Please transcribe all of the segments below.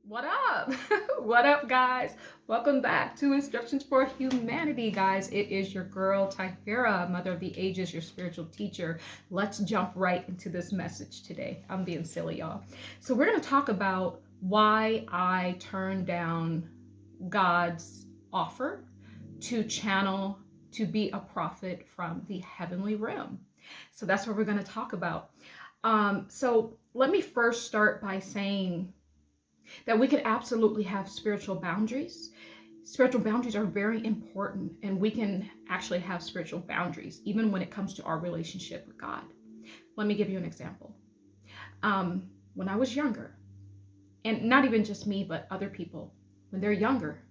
What up? What up, guys? Welcome back to Instructions for Humanity, guys. It is your girl, Tahirah, Mother of the Ages, your spiritual teacher. Let's jump right into this message today. I'm being silly, y'all. So we're going to talk about why I turned down God's offer to channel, to be a prophet from the heavenly realm. So that's what we're going to talk about. So let me first start by saying that we could absolutely have spiritual boundaries. Spiritual boundaries are very important, and we can actually have spiritual boundaries even when it comes to our relationship with God. Let me give you an example. When I was younger, and not even just me, but other people, when they're younger,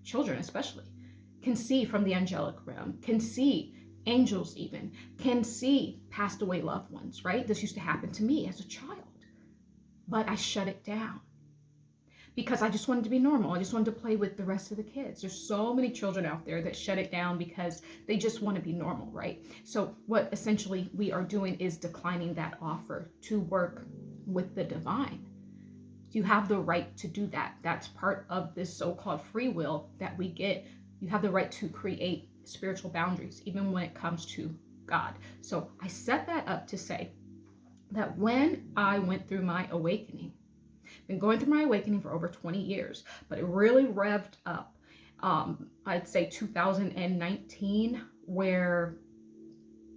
children especially, can see from the angelic realm, can see angels even, can see passed away loved ones, right? This used to happen to me as a child, but I shut it down because I just wanted to be normal. I just wanted to play with the rest of the kids. There's so many children out there that shut it down because they just want to be normal, right? So what essentially we are doing is declining that offer to work with the divine. You have the right to do that. That's part of this so-called free will that we get. You have the right to create spiritual boundaries, even when it comes to God. So I set that up to say that when I went through my awakening, been going through my awakening for over 20 years, but it really revved up. I'd say 2019, where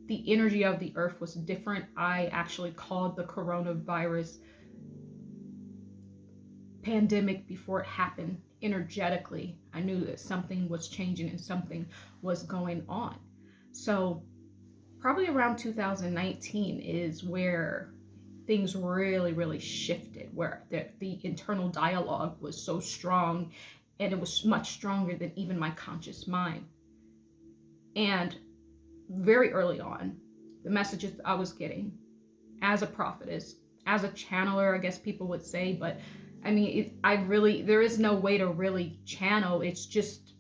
the energy of the earth was different. I actually called the coronavirus pandemic before it happened. Energetically, I knew that something was changing and something was going on. So probably around 2019 is where things really shifted, where the internal dialogue was so strong, and it was much stronger than even my conscious mind. And very early on, the messages I was getting as a prophetess, as a channeler, I guess people would say, but I mean, there is no way to really channel. It's just,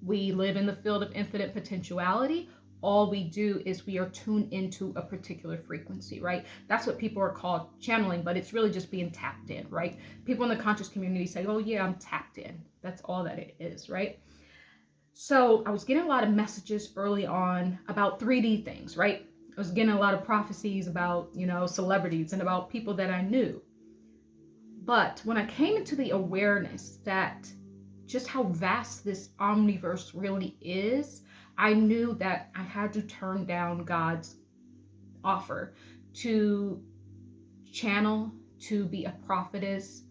we live in the field of infinite potentiality. All we do is we are tuned into a particular frequency, right? That's what people are called channeling, but it's really just being tapped in, right? People in the conscious community say, oh yeah, I'm tapped in. That's all that it is, right? So I was getting a lot of messages early on about 3D things, right? I was getting a lot of prophecies about, celebrities and about people that I knew. But when I came into the awareness that just how vast this omniverse really is, I knew that I had to turn down God's offer to channel, to be a prophetess,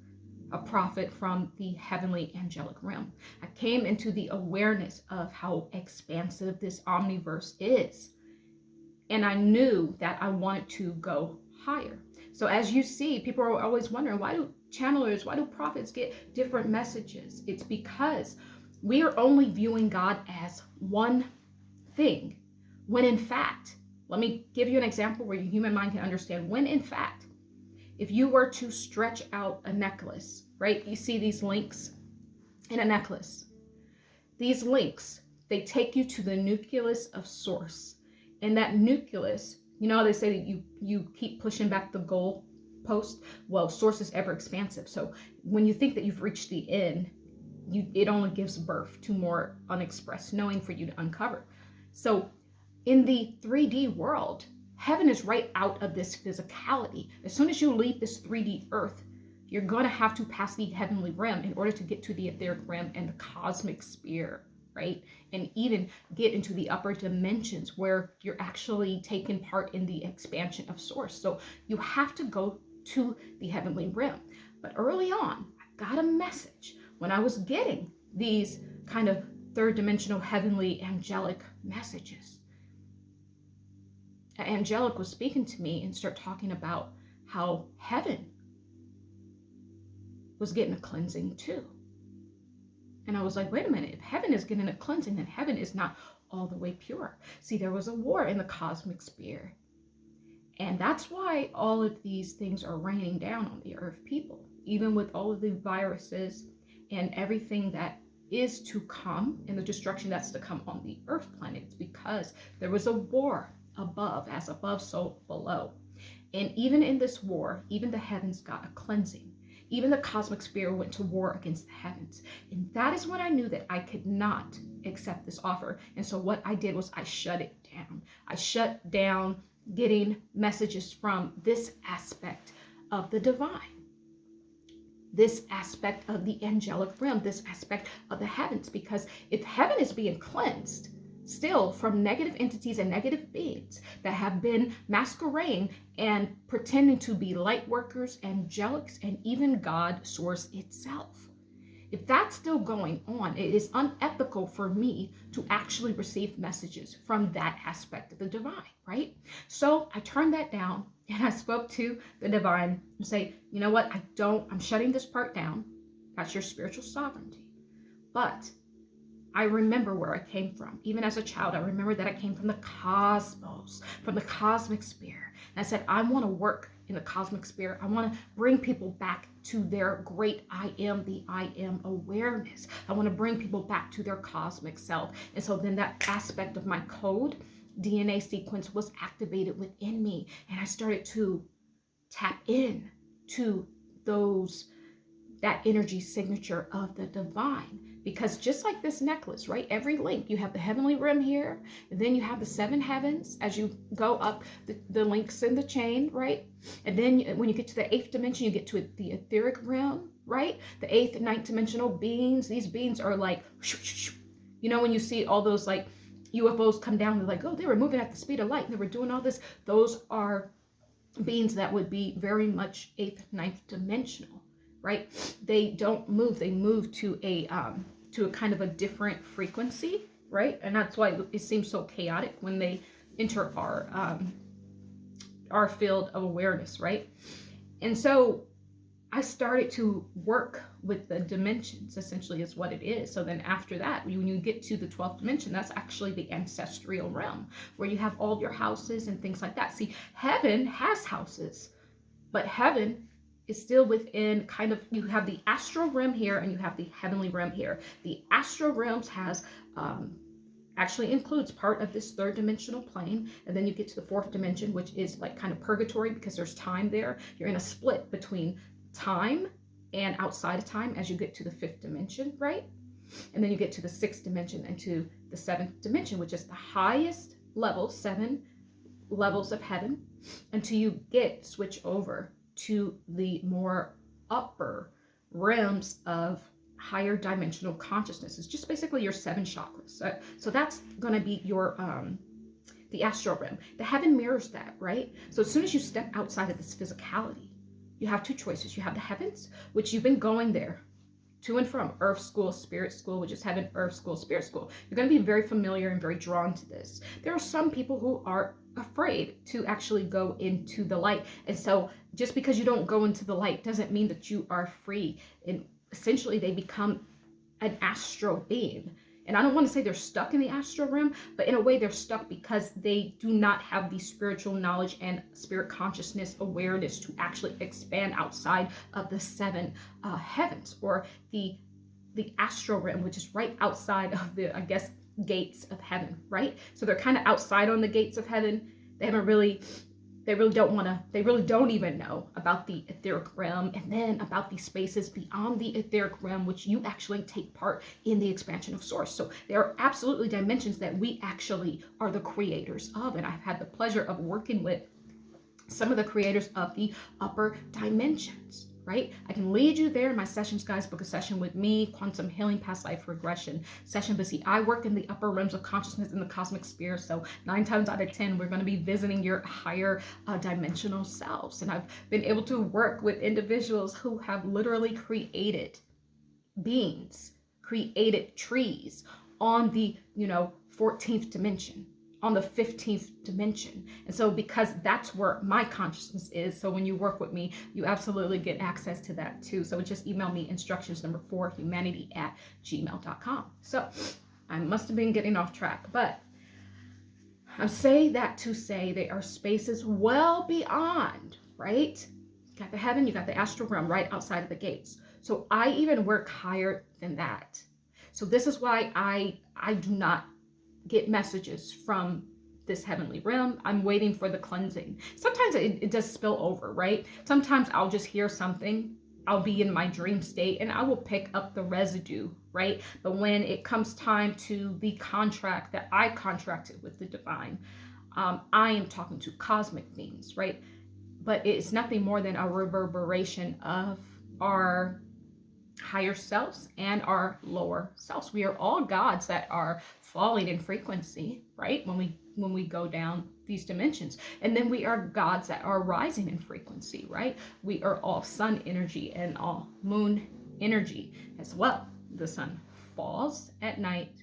a prophet from the heavenly angelic realm. I came into the awareness of how expansive this omniverse is. And I knew that I wanted to go higher. So as you see, people are always wondering, why do prophets get different messages? It's because we are only viewing God as one thing, when in fact, let me give you an example where your human mind can understand. When in fact, if you were to stretch out a necklace, right? You see these links in a necklace. These links, they take you to the nucleus of source. And that nucleus, they say that you keep pushing back the goal post. Well, source is ever expansive. So when you think that you've reached the end, it only gives birth to more unexpressed knowing for you to uncover. So in the 3D world, heaven is right out of this physicality. As soon as you leave this 3D earth, you're going to have to pass the heavenly realm in order to get to the etheric realm and the cosmic sphere, right? And even get into the upper dimensions where you're actually taking part in the expansion of source. So you have to go to the heavenly realm. But early on, I got a message when I was getting these kind of third dimensional heavenly angelic messages. Angelic was speaking to me and start talking about how heaven was getting a cleansing too. And I was like, wait a minute, if heaven is getting a cleansing, then heaven is not all the way pure. See, there was a war in the cosmic sphere. And that's why all of these things are raining down on the earth people, even with all of the viruses and everything that is to come and the destruction that's to come on the earth planet. It's because there was a war above, as above, so below. And even in this war, even the heavens got a cleansing. Even the cosmic spirit went to war against the heavens. And that is when I knew that I could not accept this offer. And so what I did was I shut it down. I shut down getting messages from this aspect of the divine, this aspect of the angelic realm, this aspect of the heavens. Because if heaven is being cleansed still from negative entities and negative beings that have been masquerading and pretending to be light workers, angelics, and even God source itself, if that's still going on, it is unethical for me to actually receive messages from that aspect of the divine, right? So I turned that down and I spoke to the divine and say, you know what? I'm shutting this part down. That's your spiritual sovereignty. But I remember where I came from. Even as a child, I remember that I came from the cosmos, from the cosmic sphere. And I said, I want to work in the cosmic sphere. I want to bring people back to their great I am, the I am awareness. I want to bring people back to their cosmic self. And so then that aspect of my code DNA sequence was activated within me. And I started to tap in to that energy signature of the divine. Because just like this necklace, right? Every link, you have the heavenly rim here, and then you have the 7 heavens as you go up the links in the chain, right? And then when you get to the 8th dimension, you get to the etheric realm, right? The 8th and 9th dimensional beings. These beings are like, you know, when you see all those like UFOs come down, they're like, oh, they were moving at the speed of light, and they were doing all this. Those are beings that would be very much 8th, 9th dimensional, right? They don't move. They move to a kind of a different frequency, right? And that's why it seems so chaotic when they enter our field of awareness, right? And so I started to work with the dimensions, essentially is what it is. So then after that, when you get to the 12th dimension, that's actually the ancestral realm, where you have all your houses and things like that. See, heaven has houses, but heaven is still within kind of, you have the astral realm here and you have the heavenly realm here. The astral realms has actually includes part of this 3rd dimensional plane, and then you get to the 4th dimension, which is like kind of purgatory because there's time there. You're in a split between time and outside of time as you get to the 5th dimension, right? And then you get to the 6th dimension and to the 7th dimension, which is the highest level, 7 levels of heaven, until you switch over to the more upper realms of higher dimensional consciousness. It's just basically your 7 chakras. So that's going to be your the astral realm. The heaven mirrors that, right? So as soon as you step outside of this physicality, you have 2 choices. You have the heavens, which you've been going there to and from, earth school, spirit school, which is heaven, earth school, spirit school. You're going to be very familiar and very drawn to this. There are some people who are afraid to actually go into the light. And so just because you don't go into the light doesn't mean that you are free. And essentially they become an astral being. And I don't want to say they're stuck in the astral realm, but in a way they're stuck because they do not have the spiritual knowledge and spirit consciousness awareness to actually expand outside of the 7 heavens, or the astral realm, which is right outside of the, I guess, gates of heaven, right? So they're kind of outside on the gates of heaven. They really don't even know about the etheric realm, and then about the spaces beyond the etheric realm, which you actually take part in the expansion of source. So there are absolutely dimensions that we actually are the creators of, and I've had the pleasure of working with some of the creators of the upper dimensions, right? I can lead you there in my sessions, guys. Book a session with me, quantum healing, past life regression session. But see, I work in the upper realms of consciousness in the cosmic sphere. So 9 times out of 10, we're going to be visiting your higher dimensional selves. And I've been able to work with individuals who have literally created beings, created trees on the, 14th dimension, on the 15th dimension. And so because that's where my consciousness is, so when you work with me, you absolutely get access to that too. So just email me instructions number 4 humanity@gmail.com. So I must have been getting off track, but I'm saying that to say there are spaces well beyond, right? You got the heaven, you got the astral realm right outside of the gates. So I even work higher than that. So this is why I do not get messages from this heavenly realm. I'm waiting for the cleansing. Sometimes it does spill over, right? Sometimes I'll just hear something I'll be in my dream state and I will pick up the residue, right? But when it comes time to the contract that I contracted with the divine, I am talking to cosmic beings, right? But it's nothing more than a reverberation of our higher selves and our lower selves. We are all gods that are falling in frequency, right? When we go down these dimensions. And then we are gods that are rising in frequency, right? We are all sun energy and all moon energy as well. The sun falls at night,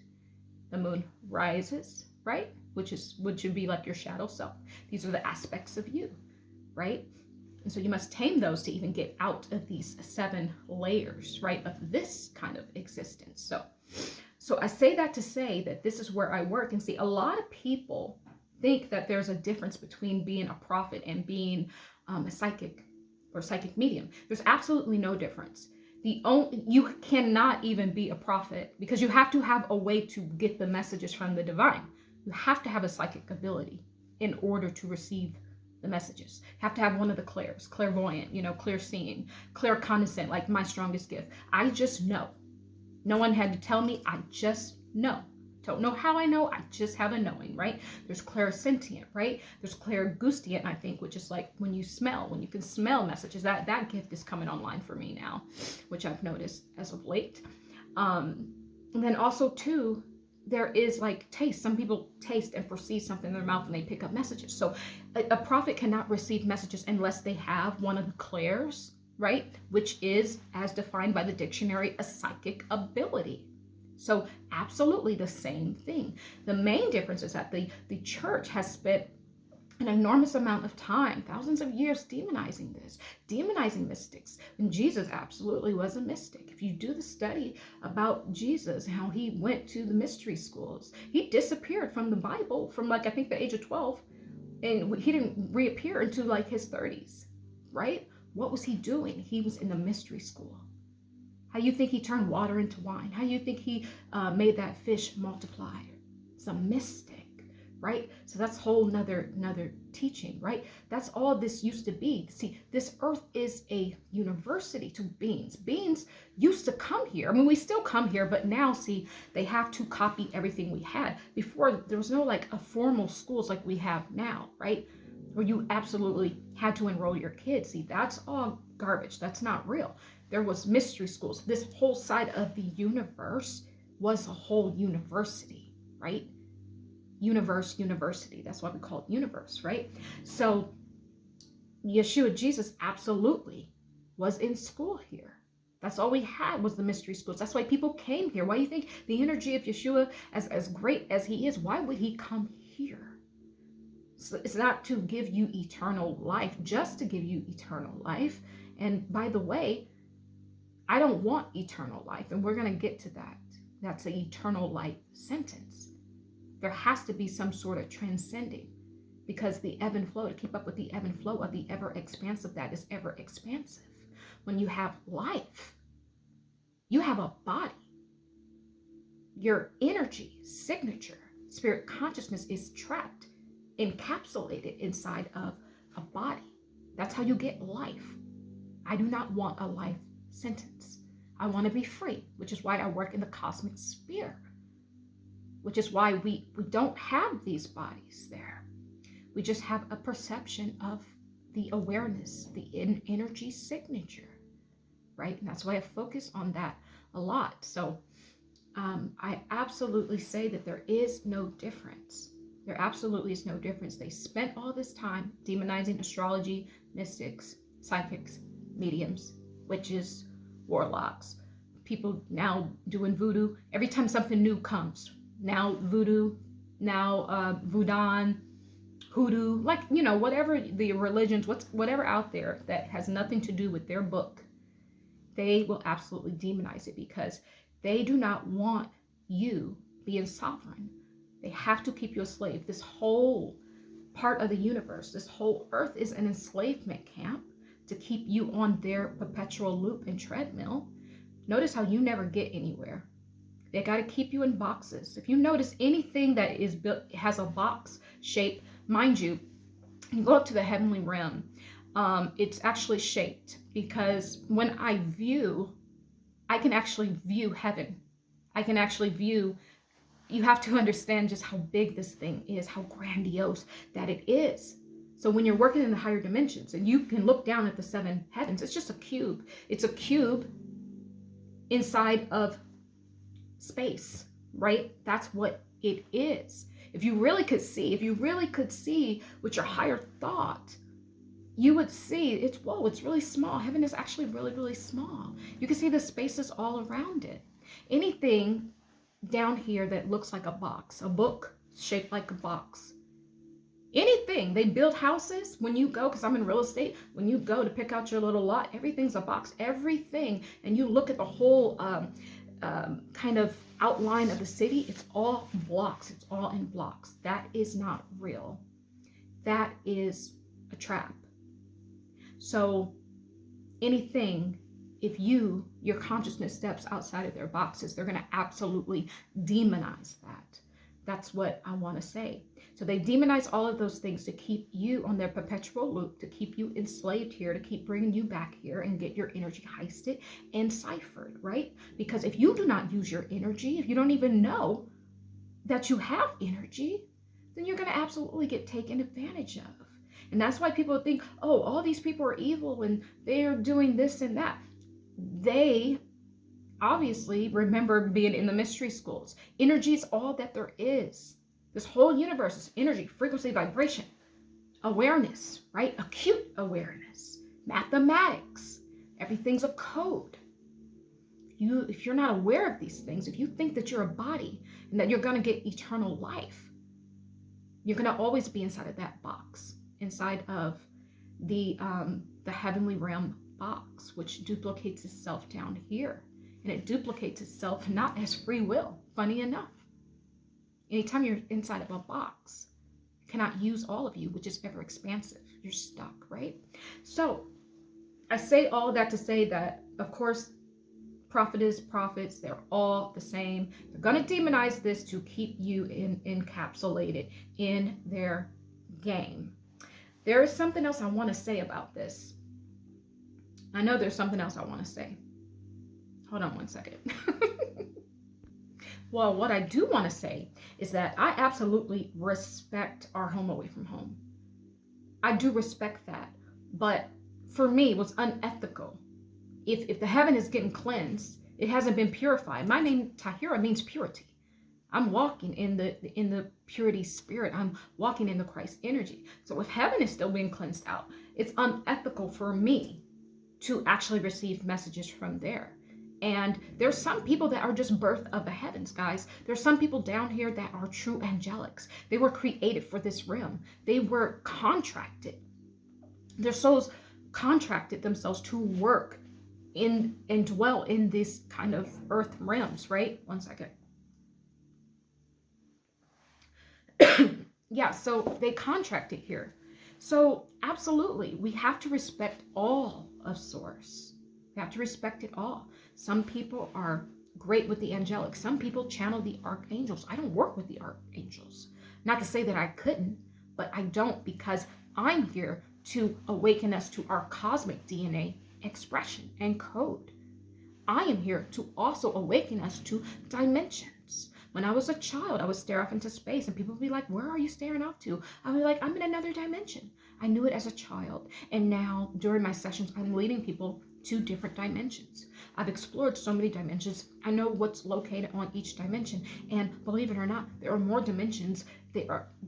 the moon rises, right? Which would be like your shadow self. These are the aspects of you, right? And so you must tame those to even get out of these 7 layers, right, of this kind of existence. So I say that to say that this is where I work. And see, a lot of people think that there's a difference between being a prophet and being a psychic or psychic medium. There's absolutely no difference. You cannot even be a prophet because you have to have a way to get the messages from the divine. You have to have a psychic ability in order to receive the messages. You have to have one of the clairs, clairvoyant, clear seeing, claircognizant, like my strongest gift. I just know. No one had to tell me. I just know. Don't know how I know. I just have a knowing, right? There's clairsentient, right? There's clairgustient, I think, which is like when you can smell messages. That gift is coming online for me now, which I've noticed as of late. And then also too, there is like taste. Some people taste and perceive something in their mouth and they pick up messages. So a prophet cannot receive messages unless they have one of the clairs, right? Which is, as defined by the dictionary, a psychic ability. So absolutely the same thing. The main difference is that the church has spent an enormous amount of time, thousands of years, demonizing mystics. And Jesus absolutely was a mystic. If you do the study about Jesus, how he went to the mystery schools, he disappeared from the Bible from like, I think the age of 12, and he didn't reappear until like his 30s, right? What was he doing? He was in the mystery school. How you think he turned water into wine? How you think he made that fish multiply? It's a mystic. Right? So that's whole another teaching, right? That's all this used to be. See, this earth is a university to beings. Beings used to come here. I mean, we still come here, but now, see, they have to copy everything we had. Before, there was no like a formal schools like we have now, right? Where you absolutely had to enroll your kids. See, that's all garbage. That's not real. There was mystery schools. This whole side of the universe was a whole university, right? University. That's why we call it universe, right? So Yeshua, Jesus, absolutely was in school here. That's all we had was the mystery schools. That's why people came here. Why do you think the energy of Yeshua, as great as he is, why would he come here? So it's not to give you eternal life, just to give you eternal life. And by the way, I don't want eternal life, and we're going to get to that. That's an eternal life sentence. There has to be some sort of transcending, because the ebb and flow, to keep up with the ebb and flow of the ever expansive, that is ever expansive. When you have life, you have a body. Your energy, signature, spirit consciousness is trapped, encapsulated inside of a body. That's how you get life. I do not want a life sentence. I want to be free, which is why I work in the cosmic sphere. Which is why we don't have these bodies there. We just have a perception of the awareness, the energy signature, right? And that's why I focus on that a lot. So I absolutely say that there is no difference. There absolutely is no difference. They spent all this time demonizing astrology, mystics, psychics, mediums, witches, warlocks, people now doing voodoo. Every time something new comes, now voodoo, now voodoo, hoodoo, like, whatever the religions, whatever out there that has nothing to do with their book, they will absolutely demonize it because they do not want you being sovereign. They have to keep you a slave. This whole part of the universe, this whole earth is an enslavement camp to keep you on their perpetual loop and treadmill. Notice how you never get anywhere. They got to keep you in boxes. If you notice anything that is built has a box shape, mind you, you go up to the Heavenly Realm. It's actually shaped because when I can actually view heaven. I can actually view, you have to understand just how big this thing is, how grandiose that it is. So when you're working in the higher dimensions and you can look down at the seven heavens, it's just a cube. It's a cube inside of space, right? That's what it is. If you really could see, with your higher thought, you would see it's, whoa, it's really small. Heaven is actually really, really small. You can see the spaces all around it. Anything down here that looks like a box, a book shaped like a box, anything. They build houses when you go, because I'm in real estate, when you go to pick out your little lot, everything's a box, everything. And you look at the whole kind of outline of the city, it's all blocks, it's all in blocks. That is not real. That is a trap. So anything, if your consciousness steps outside of their boxes, they're going to absolutely demonize that. That's what I want to say. So they demonize all of those things to keep you on their perpetual loop, to keep you enslaved here, to keep bringing you back here and get your energy heisted and ciphered, right? Because if you do not use your energy, if you don't even know that you have energy, then you're going to absolutely get taken advantage of. And that's why people think, oh, all these people are evil and they're doing this and that. They obviously remember being in the mystery schools. Energy is all that there is. This whole universe is energy, frequency, vibration, awareness, right? Acute awareness, mathematics. Everything's a code. If you're not aware of these things, if you think that you're a body and that you're going to get eternal life, you're going to always be inside of that box, inside of the heavenly realm box, which duplicates itself down here. And it duplicates itself not as free will, funny enough. Anytime you're inside of a box, it cannot use all of you, which is ever expansive. You're stuck, right? So I say all of that to say that, of course, prophets, they're all the same. They're going to demonize this to keep you encapsulated in their game. There is something else I want to say about this. I know there's something else I want to say. Hold on one second. Well, what I do want to say is that I absolutely respect our home away from home. I do respect that. But for me, it was unethical. If the heaven is getting cleansed, it hasn't been purified. My name, Tahirah, means purity. I'm walking in the purity spirit. I'm walking in the Christ energy. So if heaven is still being cleansed out, it's unethical for me to actually receive messages from there. And there's some people that are just birth of the heavens, guys. There's some people down here that are true angelics. They were created for this realm. They were contracted. Their souls contracted themselves to work in and dwell in this kind of earth realms, right? One second. Yeah, so they contracted here. So absolutely, we have to respect all of source. We have to respect it all. Some people are great with the angelic. Some people channel the archangels. I don't work with the archangels. Not to say that I couldn't, but I don't, because I'm here to awaken us to our cosmic DNA expression and code. I am here to also awaken us to dimensions. When I was a child, I would stare off into space and people would be like, where are you staring off to? I would be like, I'm in another dimension. I knew it as a child. And now during my sessions, I'm leading people to different dimensions. I've explored so many dimensions. I know what's located on each dimension. And believe it or not, there are more dimensions.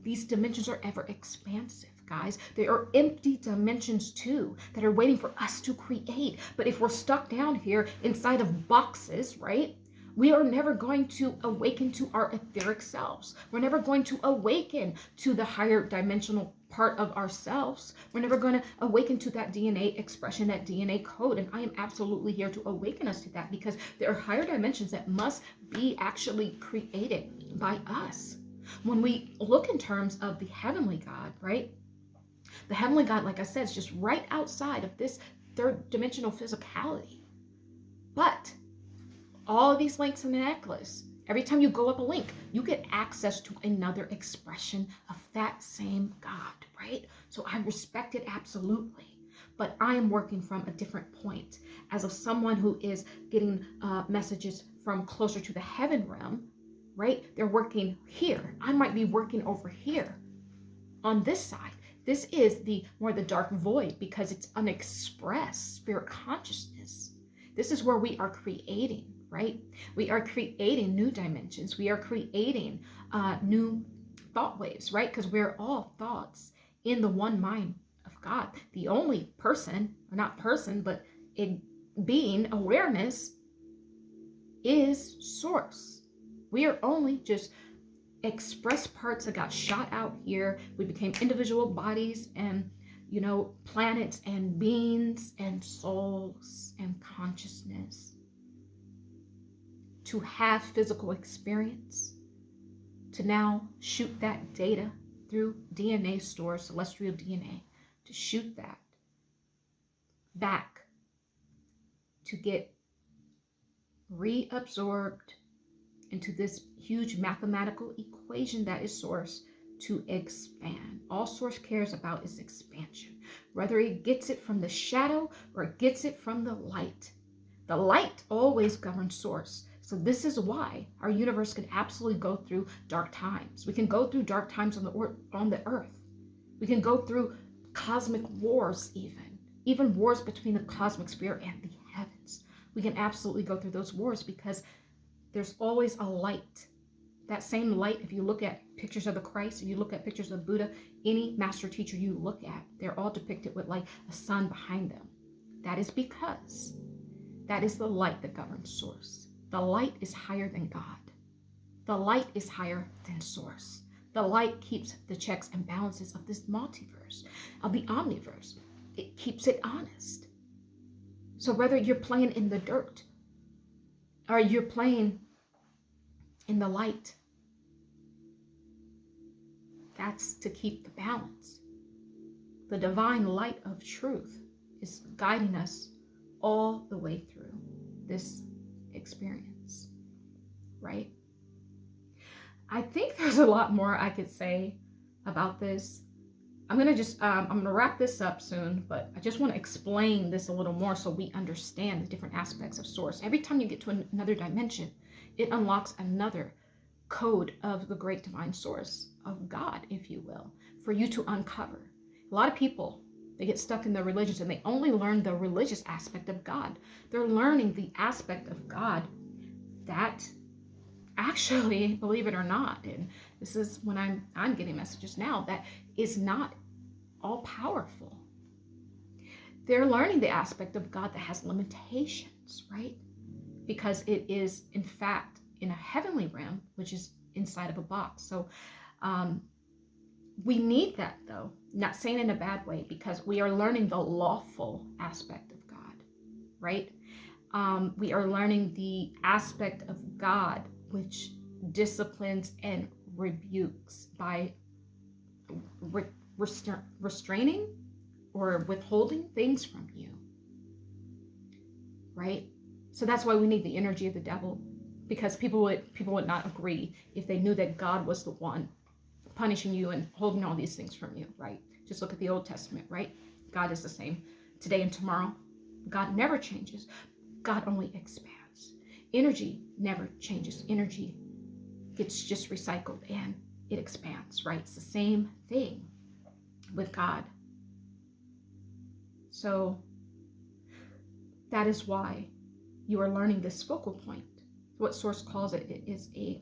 These dimensions are ever expansive, guys. They are empty dimensions too that are waiting for us to create. But if we're stuck down here inside of boxes, right? We are never going to awaken to our etheric selves. We're never going to awaken to the higher dimensional part of ourselves. We're never going to awaken to that DNA expression, that DNA code. And I am absolutely here to awaken us to that, because there are higher dimensions that must be actually created by us. When we look in terms of the heavenly God, right? The heavenly God, like I said, is just right outside of this third dimensional physicality. But all of these links in the necklace, every time you go up a link, you get access to another expression of that same God, right? So I respect it absolutely. but I am working from a different point. As of someone who is getting messages from closer to the heaven realm, right? They're working here. I might be working over here on this side. This is the dark void because it's unexpressed spirit consciousness. This is where we are creating, right? We are creating new dimensions. We are creating new thought waves, right? Because we're all thoughts in the one mind of God. The only person, or not person, but a being, awareness, is source. We are only just express parts that got shot out here. We became individual bodies and, you know, planets and beings and souls and consciousness to have physical experience, to now shoot that data through DNA stores, celestial DNA, to shoot that back to get reabsorbed into this huge mathematical equation that is source to expand. All source cares about is expansion, whether it gets it from the shadow or it gets it from the light. The light always governs source. So this is why our universe can absolutely go through dark times. We can go through dark times on the earth. We can go through cosmic wars, even wars between the cosmic spirit and the heavens. We can absolutely go through those wars because there's always a light. That same light, if you look at pictures of the Christ, if you look at pictures of Buddha, any master teacher you look at, they're all depicted with like a sun behind them. That is because that is the light that governs source. The light is higher than God. The light is higher than source. The light keeps the checks and balances of this multiverse, of the omniverse. It keeps it honest. So whether you're playing in the dirt or you're playing in the light, that's to keep the balance. The divine light of truth is guiding us all the way through this experience, right? I think there's a lot more I could say about this. I'm gonna wrap this up soon, but I just want to explain this a little more so we understand the different aspects of source. Every time you get to another dimension, it unlocks another code of the great divine source of God, if you will, for you to uncover. A lot of people, they get stuck in their religions and they only learn the religious aspect of God. They're learning the aspect of God that actually, believe it or not, and this is when I'm getting messages now, that is not all powerful. They're learning the aspect of God that has limitations, right? Because it is, in fact, in a heavenly realm, which is inside of a box. So we need that, though, not saying in a bad way, because we are learning the lawful aspect of God, right? We are learning the aspect of God which disciplines and rebukes by restraining or withholding things from you, right? So that's why we need the energy of the devil, because people would not agree if they knew that God was the one punishing you and holding all these things from you, right? Just look at the Old Testament, right? God is the same today and tomorrow. God never changes. God only expands. Energy never changes. Energy gets just recycled and it expands, right? It's the same thing with God. So that is why you are learning this focal point. What Source calls it, it is a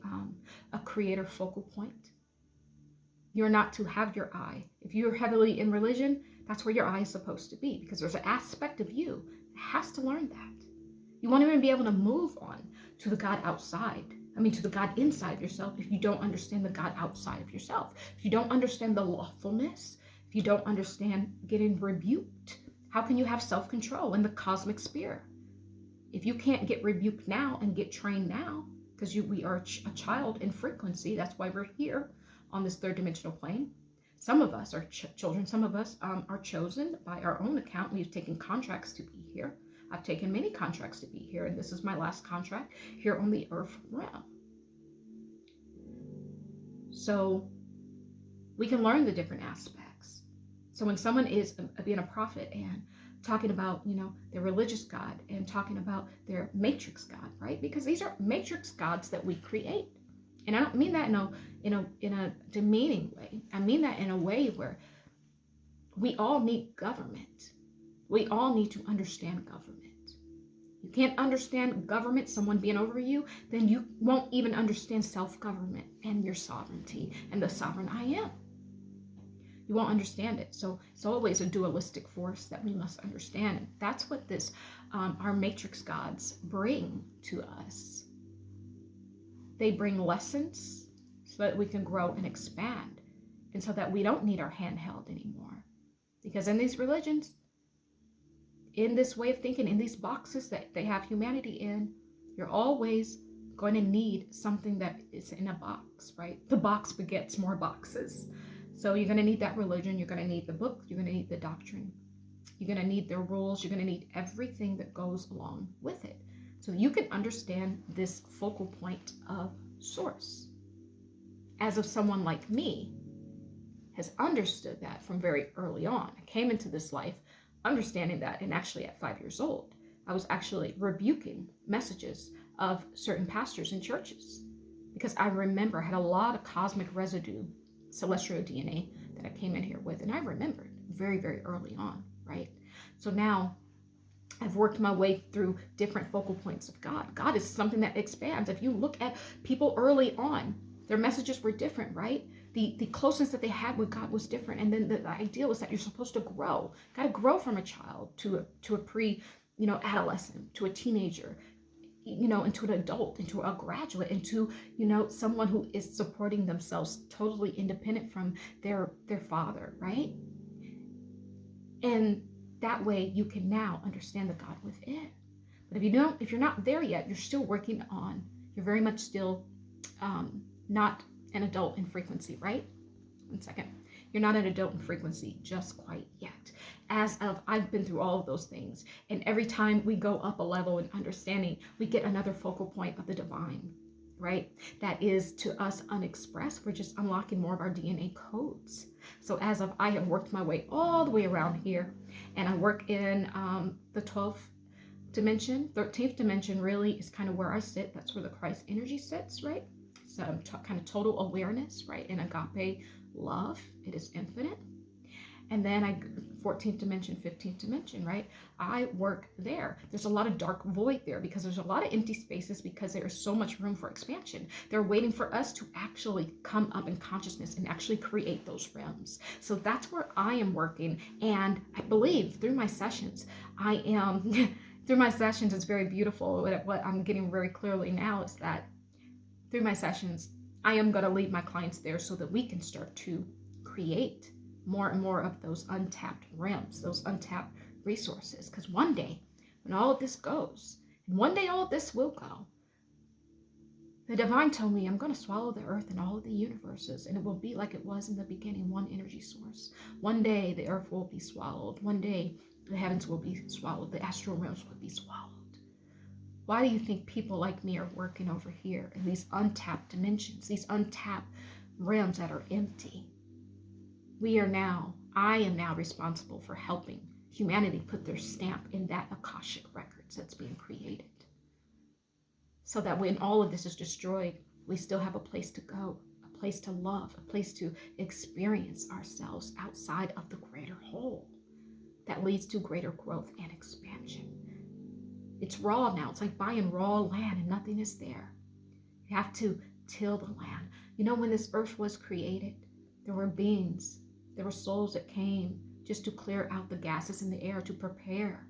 creator focal point. You're not to have your eye. If you're heavily in religion, that's where your eye is supposed to be, because there's an aspect of you that has to learn that. You won't even be able to move on to the God outside. To the God inside yourself if you don't understand the God outside of yourself. If you don't understand the lawfulness, if you don't understand getting rebuked, how can you have self-control in the cosmic sphere? If you can't get rebuked now and get trained now, because we are a child in frequency, that's why we're here on this third dimensional plane. Some of us are children, some of us are chosen by our own account. We've taken contracts to be here. I've taken many contracts to be here, and this is my last contract here on the earth realm. So we can learn the different aspects. So when someone is being a prophet and talking about, you know, their religious God and talking about their matrix God, right? Because these are matrix gods that we create. And I don't mean that in a demeaning way. I mean that in a way where we all need government. We all need to understand government. You can't understand government, someone being over you, then you won't even understand self-government and your sovereignty and the sovereign I am. You won't understand it. So it's always a dualistic force that we must understand. And that's what this, our matrix gods bring to us. They bring lessons so that we can grow and expand, and so that we don't need our hand held anymore. Because in these religions, in this way of thinking, in these boxes that they have humanity in, you're always going to need something that is in a box, right? The box begets more boxes. So you're going to need that religion, you're going to need the book, you're going to need the doctrine, you're going to need their rules, you're going to need everything that goes along with it. So you can understand this focal point of source. As of someone like me has understood that from very early on. I came into this life understanding that, and actually at 5 years old, I was actually rebuking messages of certain pastors in churches, because I remember I had a lot of cosmic residue, celestial DNA that I came in here with, and I remembered very, very early on, right? So now I've worked my way through different focal points of God. God is something that expands. If you look at people early on, their messages were different, right? The closeness that they had with God was different. And then the idea was that you're supposed to grow. Got to grow from a child to a pre, adolescent, to a teenager, into an adult, into a graduate, into, someone who is supporting themselves totally independent from their father, right? And that way you can now understand the God within. But if you're not there yet, you're still working on, you're very much still not an adult in frequency, right? 1 second. You're not an adult in frequency just quite yet. As of, I've been through all of those things. And every time we go up a level in understanding, we get another focal point of the divine, right? That is to us unexpressed. We're just unlocking more of our DNA codes. So as of, I have worked my way all the way around here, and I work in the 12th dimension. 13th dimension really is kind of where I sit. That's where the Christ energy sits, right? So kind of total awareness, right? In agape love, it is infinite. And then 14th dimension, 15th dimension, right? I work there. There's a lot of dark void there because there's a lot of empty spaces, because there is so much room for expansion. They're waiting for us to actually come up in consciousness and actually create those realms. So that's where I am working. And I believe through my sessions, through my sessions, it's very beautiful. What I'm getting very clearly now is that through my sessions, I am going to lead my clients there so that we can start to create more and more of those untapped realms, those untapped resources. Because one day, when all of this goes, and one day all of this will go, the divine told me I'm going to swallow the earth and all of the universes, and it will be like it was in the beginning, one energy source. One day the earth will be swallowed. One day the heavens will be swallowed. The astral realms will be swallowed. Why do you think people like me are working over here in these untapped dimensions, these untapped realms that are empty? I am now responsible for helping humanity put their stamp in that Akashic records that's being created. So that when all of this is destroyed, we still have a place to go, a place to love, a place to experience ourselves outside of the greater whole that leads to greater growth and expansion. It's raw now. It's like buying raw land and nothing is there. You have to till the land. When this earth was created, there were beings, there were souls that came just to clear out the gases in the air, to prepare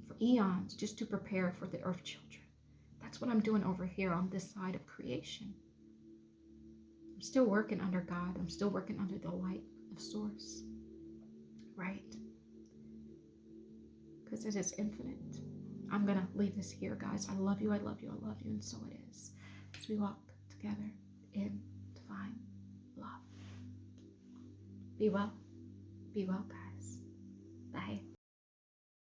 for eons, just to prepare for the earth children. That's what I'm doing over here on this side of creation. I'm still working under God. I'm still working under the light of source, right? Because it is infinite. I'm going to leave this here, guys. I love you, I love you, I love you, and so it is. As we walk together in divine love. Be well, guys. Bye.